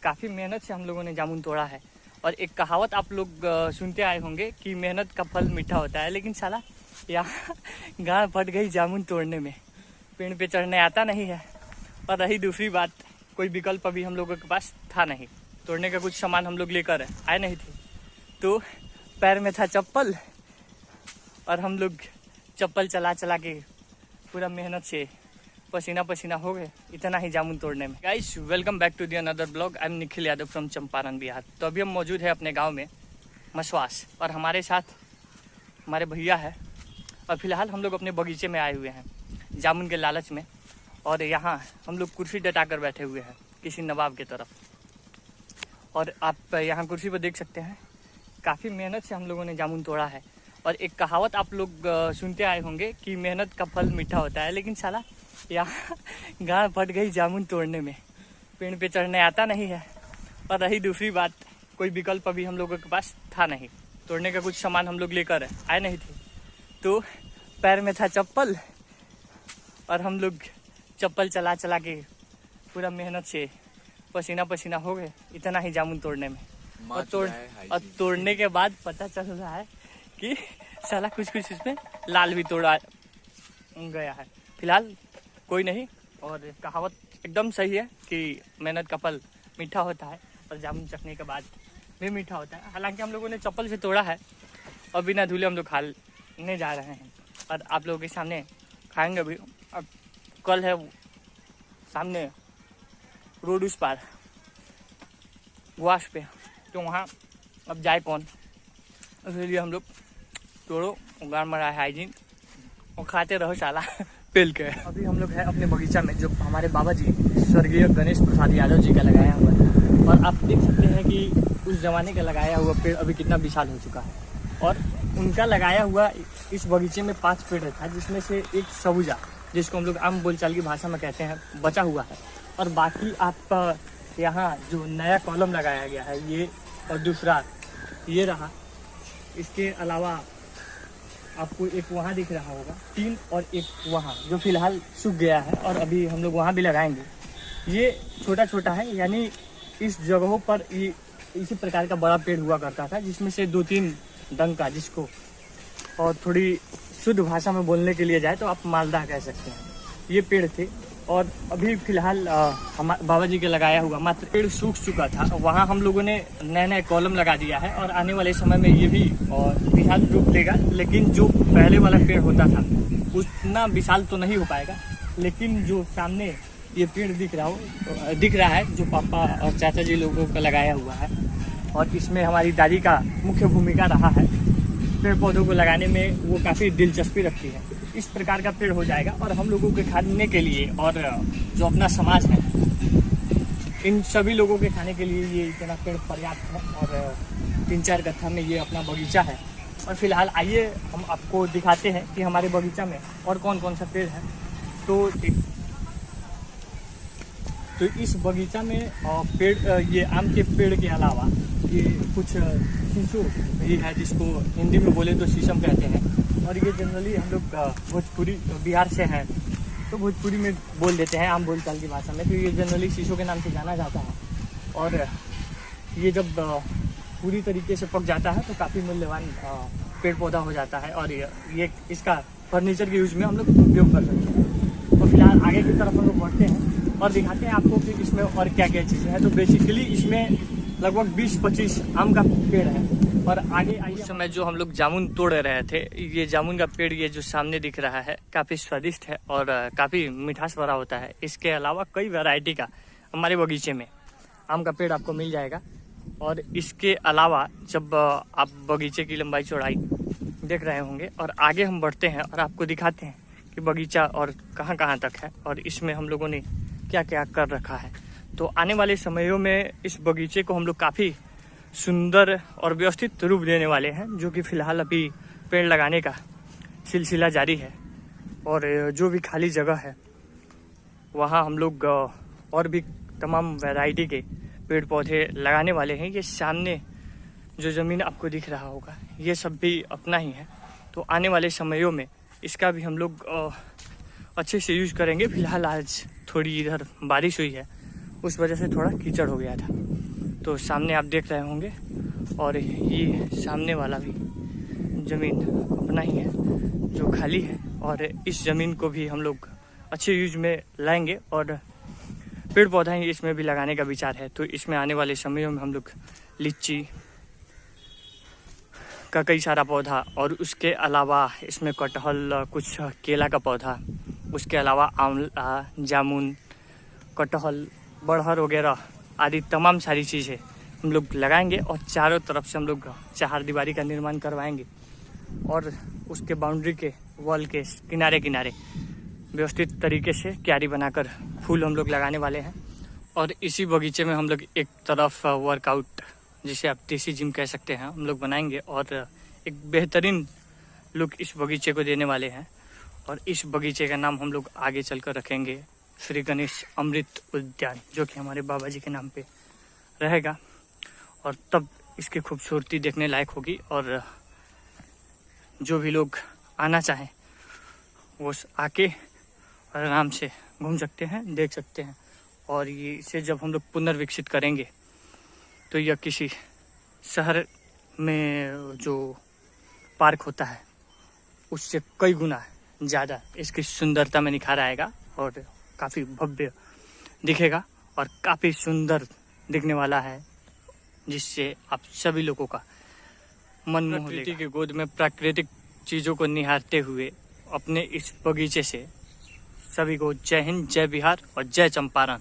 काफ़ी मेहनत से हम लोगों ने जामुन तोड़ा है। और एक कहावत आप लोग सुनते आए होंगे कि मेहनत का फल मीठा होता है, लेकिन साला यहाँ गांड फट गई जामुन तोड़ने में। पेड़ पे चढ़ने आता नहीं है, और रही दूसरी बात, कोई विकल्प अभी हम लोगों के पास था नहीं। तोड़ने का कुछ सामान हम लोग लेकर आए नहीं थे, तो पैर में था चप्पल, और हम लोग चप्पल चला चला के पूरा मेहनत से पसीना पसीना हो गए इतना ही जामुन तोड़ने में। Guys, welcome back to the another blog. I am Nikhil Yadav from Champaran, Bihar. तो अभी हम मौजूद है अपने गांव में मसवास, और हमारे साथ हमारे भैया है। और फिलहाल हम लोग अपने बगीचे में आए हुए हैं जामुन के लालच में। और यहाँ हम लोग कुर्सी डटा कर बैठे हुए हैं किसी नवाब की तरफ। और आप यहाँ कुर्सी पर देख सकते हैं, काफ़ी मेहनत से हम लोगों ने जामुन तोड़ा है। और एक कहावत आप लोग सुनते आए होंगे कि मेहनत का फल मीठा होता है, लेकिन साला यहाँ गांड फट गई जामुन तोड़ने में। पेड़ पे चढ़ने आता नहीं है, और रही दूसरी बात, कोई विकल्प अभी हम लोगों के पास था नहीं। तोड़ने का कुछ सामान हम लोग लेकर आए नहीं थे, तो पैर में था चप्पल, और हम लोग चप्पल चला चला के पूरा मेहनत से पसीना पसीना हो गए इतना ही जामुन तोड़ने में। और तोड़ने के बाद पता चल रहा है कि साला कुछ कुछ इसमें लाल भी तोड़ा गया है। फिलहाल कोई नहीं, और कहावत एकदम सही है कि मेहनत का फल मीठा होता है, और जामुन चखने के बाद भी मीठा होता है। हालांकि हम लोगों ने चप्पल से तोड़ा है, और बिना धुले हम लोग खाने जा रहे हैं, और आप लोगों के सामने खाएंगे भी। अब कल है सामने रोड उस पार गुआस पे, तो वहाँ अब जाए कौन, इसलिए हम लोग तोड़ो, गाड़ मरा है हाइजीन, और खाते रहो साला पेल के। अभी हम लोग हैं अपने बगीचा में, जो हमारे बाबा जी स्वर्गीय गणेश प्रसाद यादव जी का लगाया हुआ है। और आप देख सकते हैं कि उस जमाने का लगाया हुआ पेड़ अभी कितना विशाल हो चुका है। और उनका लगाया हुआ इस बगीचे में 5 पेड़ था, जिसमें से एक सबूजा, जिसको हम लोग आम बोलचाल की भाषा में कहते हैं, बचा हुआ है। और बाकी आप यहाँ जो नया कॉलम लगाया गया है ये, और दूसरा ये रहा। इसके अलावा आपको एक वहाँ दिख रहा होगा 3, और एक वहाँ जो फिलहाल सूख गया है, और अभी हम लोग वहाँ भी लगाएंगे। ये छोटा छोटा है, यानी इस जगहों पर ये इसी प्रकार का बड़ा पेड़ हुआ करता था, जिसमें से 2-3 डंग का, जिसको और थोड़ी शुद्ध भाषा में बोलने के लिए जाए तो आप मालदा कह सकते हैं, ये पेड़ थे। और अभी फिलहाल हमारे बाबा जी के लगाया हुआ मात्र पेड़ सूख चुका था, वहाँ हम लोगों ने नए नए कॉलम लगा दिया है। और आने वाले समय में ये भी विशाल रूप लेगा, लेकिन जो पहले वाला पेड़ होता था उतना विशाल तो नहीं हो पाएगा। लेकिन जो सामने ये पेड़ दिख रहा है, जो पापा और चाचा जी लोगों का लगाया हुआ है, और इसमें हमारी दादी का मुख्य भूमिका रहा है। पेड़ पौधों को लगाने में वो काफ़ी दिलचस्पी रखती है। इस प्रकार का पेड़ हो जाएगा, और हम लोगों के खाने के लिए, और जो अपना समाज है, इन सभी लोगों के खाने के लिए ये इतना पेड़ पर्याप्त है। और 3-4 गट्ठा में ये अपना बगीचा है। और फिलहाल आइए हम आपको दिखाते हैं कि हमारे बगीचा में और कौन कौन सा पेड़ है। तो इस बगीचा में पेड़, ये आम के पेड़ के अलावा ये कुछ शीशो भी है, जिसको हिंदी में बोले तो शीशम कहते हैं। और ये जनरली हम लोग भोजपुरी बिहार से हैं, तो भोजपुरी में बोल देते हैं आम बोलचाल की भाषा में। तो ये जनरली शीशो के नाम से जाना जाता है। और ये जब पूरी तरीके से पक जाता है तो काफ़ी मूल्यवान पेड़ पौधा हो जाता है, और ये इसका फर्नीचर के यूज में हम लोग उपयोग कर सकते हैं। तो फिलहाल आगे की तरफ हम लोग बढ़ते हैं और दिखाते हैं आपको कि इसमें और क्या क्या चीज़ें हैं। तो बेसिकली इसमें लगभग 20-25 आम का पेड़ है। और आगे उस समय जो हम लोग जामुन तोड़ रहे थे, ये जामुन का पेड़ ये जो सामने दिख रहा है काफ़ी स्वादिष्ट है और काफ़ी मिठास भरा होता है। इसके अलावा कई वैरायटी का हमारे बगीचे में आम का पेड़ आपको मिल जाएगा। और इसके अलावा जब आप बगीचे की लंबाई चौड़ाई देख रहे होंगे, और आगे हम बढ़ते हैं और आपको दिखाते हैं कि बगीचा और कहाँ कहाँ तक है, और इसमें हम लोगों ने क्या क्या कर रखा है। तो आने वाले समयों में इस बगीचे को हम लोग काफ़ी सुंदर और व्यवस्थित रूप देने वाले हैं, जो कि फ़िलहाल अभी पेड़ लगाने का सिलसिला जारी है। और जो भी खाली जगह है वहाँ हम लोग और भी तमाम वैरायटी के पेड़ पौधे लगाने वाले हैं। ये सामने जो ज़मीन आपको दिख रहा होगा ये सब भी अपना ही है। तो आने वाले समयों में इसका भी हम लोग अच्छे से यूज़ करेंगे। फ़िलहाल आज थोड़ी इधर बारिश हुई है उस वजह से थोड़ा कीचड़ हो गया था। तो सामने आप देख रहे होंगे, और ये सामने वाला भी ज़मीन अपना ही है जो खाली है, और इस ज़मीन को भी हम लोग अच्छे यूज में लाएंगे और पेड़ पौधा ही इसमें भी लगाने का विचार है। तो इसमें आने वाले समयों में हम लोग लीची का कई सारा पौधा, और उसके अलावा इसमें कटहल, कुछ केला का पौधा, उसके अलावा आंवला, जामुन, कटहल, बड़हर वगैरह आदि तमाम सारी चीज़ें हम लोग लगाएंगे। और चारों तरफ से हम लोग चारदीवारी का निर्माण करवाएंगे, और उसके बाउंड्री के वॉल के किनारे किनारे व्यवस्थित तरीके से क्यारी बनाकर फूल हम लोग लगाने वाले हैं। और इसी बगीचे में हम लोग एक तरफ वर्कआउट, जिसे आप देसी जिम कह सकते हैं, हम लोग बनाएंगे, और एक बेहतरीन लुक इस बगीचे को देने वाले हैं। और इस बगीचे का नाम हम लोग आगे चलकर रखेंगे श्री गणेश अमृत उद्यान, जो कि हमारे बाबा जी के नाम पे रहेगा। और तब इसकी खूबसूरती देखने लायक होगी, और जो भी लोग आना चाहें वो आके आराम से घूम सकते हैं, देख सकते हैं। और ये इसे जब हम लोग पुनर्विकसित करेंगे तो यह किसी शहर में जो पार्क होता है उससे कई गुना ज़्यादा इसकी सुंदरता में निखार आएगा, और काफ़ी भव्य दिखेगा और काफ़ी सुंदर दिखने वाला है, जिससे आप सभी लोगों का मन मोह लेगा। प्रकृति की गोद में प्राकृतिक चीज़ों को निहारते हुए अपने इस बगीचे से सभी को जय हिंद, जय बिहार और जय चंपारण।